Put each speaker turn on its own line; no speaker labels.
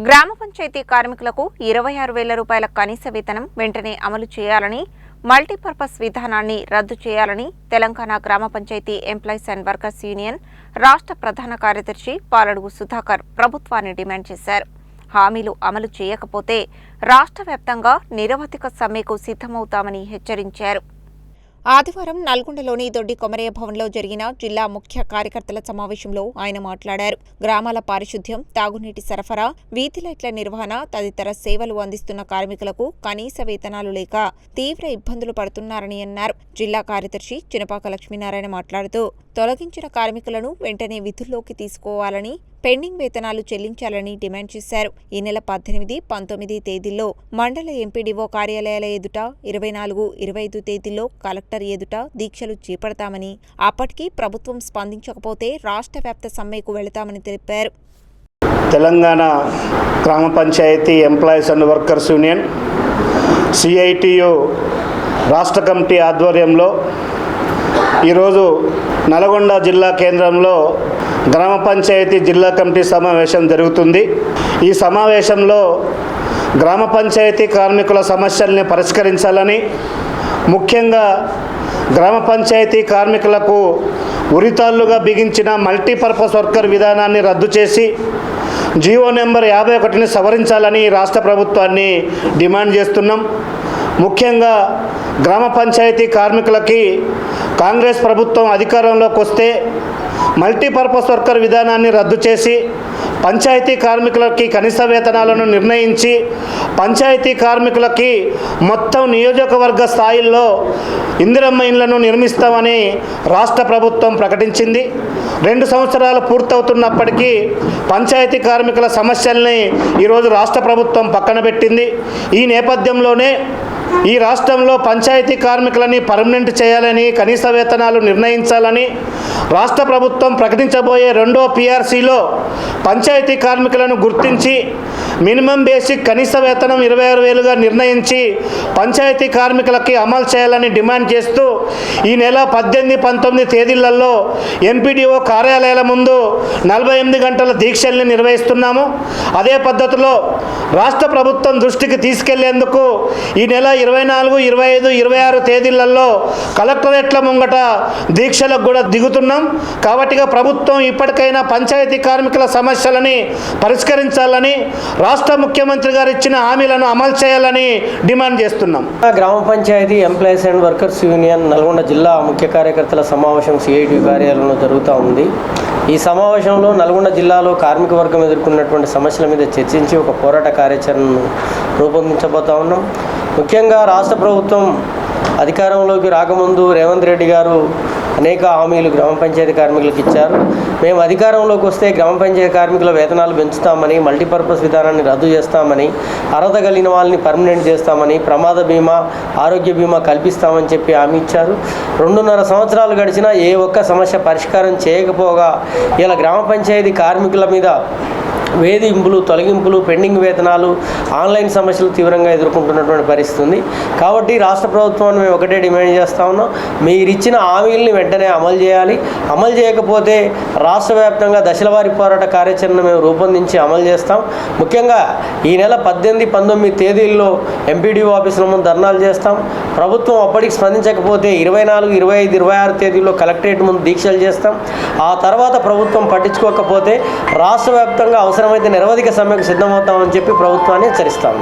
గ్రామ పంచాయతీ కార్మికులకు 26,000 రూపాయల కనీస వేతనం వెంటనే అమలు చేయాలని, మల్టీపర్పస్ విధానాన్ని రద్దు చేయాలని తెలంగాణ గ్రామ panchayat employees and workers union రాష్ట్ర ప్రధాన కార్యదర్శి పాలడుగు సుధాకర్ ప్రభుత్వాన్ని డిమాండ్ చేశారు. హామీలు అమలు చేయకపోతే రాష్ట్ర వ్యాప్తంగా నిరవధిక సమ్మెకు సిద్ధమవుతామని హెచ్చరించారు. ఆదివారం నల్గొండలోని దొడ్డి కొమరయ్య భవన్లో జరిగిన జిల్లా ముఖ్య కార్యకర్తల సమావేశంలో ఆయన మాట్లాడారు. గ్రామాల పారిశుద్ధ్యం, తాగునీటి సరఫరా, వీధి లైట్ల నిర్వహణ తదితర సేవలు అందిస్తున్న కార్మికులకు కనీస వేతనాలు లేక తీవ్ర ఇబ్బందులు పడుతున్నారని అన్నారు. జిల్లా కార్యదర్శి చినపాక లక్ష్మీనారాయణ మాట్లాడుతూ తొలగించిన కార్మికులను వెంటనే విధుల్లోకి తీసుకోవాలని, పెండింగ్ వేతనాలు చెల్లించాలని డిమాండ్ చేశారు. ఈ నెల 18, 19 తేదీల్లో మండల ఎంపీడీఓ కార్యాలయాల ఎదుట, 24, 25 తేదీల్లో కలెక్టర్ ఎదుట దీక్షలు చేపడతామని, అప్పటికీ ప్రభుత్వం స్పందించకపోతే రాష్ట్ర వ్యాప్త సమ్మెకు వెళతామని తెలిపారు.
తెలంగాణ గ్రామ panchayat employees and workers union CITU రాష్ట్ర కమిటీ ఆధ్వర్యంలో ఈరోజు నల్గొండ జిల్లా కేంద్రంలో గ్రామ పంచాయతీ జిల్లా కమిటీ సమావేశం జరుగుతుంది. ఈ సమావేశంలో గ్రామ పంచాయతీ కార్మికుల సమస్యల్ని పరిష్కరించాలని, ముఖ్యంగా గ్రామ పంచాయతీ కార్మికులకు ఉరితాళ్లుగా బిగించిన మల్టీపర్పస్ వర్కర్ విధానాన్ని రద్దు చేసి జీవో నెంబర్ 51ని సవరించాలని రాష్ట్ర ప్రభుత్వాన్ని డిమాండ్ చేస్తున్నాం. ముఖ్యంగా గ్రామ పంచాయతీ కార్మికులకి కాంగ్రెస్ ప్రభుత్వం అధికారంలోకి వస్తే మల్టీపర్పస్ వర్కర్ విధానాన్ని రద్దు చేసి పంచాయతీ కార్మికులకి కనీస వేతనాలను నిర్ణయించి పంచాయతీ కార్మికులకి మొత్తం నియోజకవర్గ స్థాయిల్లో ఇందిరమ్మ ఇండ్లను నిర్మిస్తామని రాష్ట్ర ప్రభుత్వం ప్రకటించింది. 2 సంవత్సరాలు పూర్తవుతున్నప్పటికీ పంచాయతీ కార్మికుల సమస్యల్ని ఈరోజు రాష్ట్ర ప్రభుత్వం పక్కన పెట్టింది. ఈ నేపథ్యంలోనే ఈ రాష్ట్రంలో పంచాయతీ కార్మికులని పర్మనెంట్ చేయాలని, కనీస వేతనాలు నిర్ణయించాలని రాష్ట్ర ప్రభుత్వం ప్రకటించబోయే 2వ PRCలో పంచాయతీ కార్మికులను గుర్తించి మినిమం బేసిక్ కనీస వేతనం 26,000గా నిర్ణయించి పంచాయతీ కార్మికులకి అమలు చేయాలని డిమాండ్ చేస్తూ ఈ నెల 18, 19 తేదీలలో ఎంపీడీఓ కార్యాలయాల ముందు 48 గంటల దీక్షల్ని నిర్వహిస్తున్నాము. అదే పద్ధతిలో రాష్ట్ర ప్రభుత్వం దృష్టికి తీసుకెళ్లేందుకు ఈ నెల 24, 25, 26 తేదీలలో కలెక్టరేట్ల ముంగట దీక్షలకు కూడా దిగుతున్నాం. కాబట్టి ప్రభుత్వం ఇప్పటికైనా పంచాయతీ కార్మికుల సమస్యలని పరిష్కరించాలని, రాష్ట్ర ముఖ్యమంత్రి గారు ఇచ్చిన హామీలను అమలు చేయాలని డిమాండ్ చేస్తున్నాం.
గ్రామ panchayat employees and workers union Nalgonda జిల్లా ముఖ్య కార్యకర్తల సమావేశం CITU కార్యాలయంలో జరుగుతూ ఉంది. ఈ సమావేశంలో నల్గొండ జిల్లాలో కార్మిక వర్గం ఎదుర్కొన్నటువంటి సమస్యల మీద చర్చించి ఒక పోరాట కార్యాచరణను రూపొందించబోతా ఉన్నాం. ముఖ్యంగా రాష్ట్ర ప్రభుత్వం అధికారంలోకి రాకముందు రేవంత్ రెడ్డి గారు అనేక హామీలు గ్రామ పంచాయతీ కార్మికులకు ఇచ్చారు. మేము అధికారంలోకి వస్తే గ్రామ పంచాయతీ కార్మికుల వేతనాలు పెంచుతామని, మల్టీపర్పస్ విధానాన్ని రద్దు చేస్తామని, అర్హత కలిగిన వాళ్ళని పర్మనెంట్ చేస్తామని, ప్రమాద బీమా, ఆరోగ్య బీమా కల్పిస్తామని చెప్పి హామీ ఇచ్చారు. 2.5 సంవత్సరాలు గడిచినా ఏ ఒక్క సమస్య పరిష్కారం చేయకపోగా ఇలా గ్రామ పంచాయతీ కార్మికుల మీద వేధింపులు, తొలగింపులు, పెండింగ్ వేతనాలు, ఆన్లైన్ సమస్యలు తీవ్రంగా ఎదుర్కొంటున్నటువంటి పరిస్థితి ఉంది. కాబట్టి రాష్ట్ర ప్రభుత్వాన్ని మేము ఒకటే డిమాండ్ చేస్తూ ఉన్నాం, మీరు ఇచ్చిన హామీలని వెంటనే అమలు చేయాలి. అమలు చేయకపోతే రాష్ట్ర వ్యాప్తంగా దశలవారీ పోరాట కార్యాచరణ మేము రూపొందించి అమలు చేస్తాం. ముఖ్యంగా ఈ నెల 18, 19 తేదీల్లో ఎంపీడీఓ ఆఫీసుల ముందు ధర్నాలు చేస్తాం. ప్రభుత్వం అప్పటికి స్పందించకపోతే 24, 25, 26 తేదీల్లో కలెక్టరేట్ ముందు దీక్షలు చేస్తాం. ఆ తర్వాత ప్రభుత్వం పట్టించుకోకపోతే రాష్ట్ర వ్యాప్తంగా అవసరమైతే నిరవధిక సమ్మెకు సిద్ధమవుతామని చెప్పి ప్రభుత్వాన్ని హెచ్చరిస్తాం.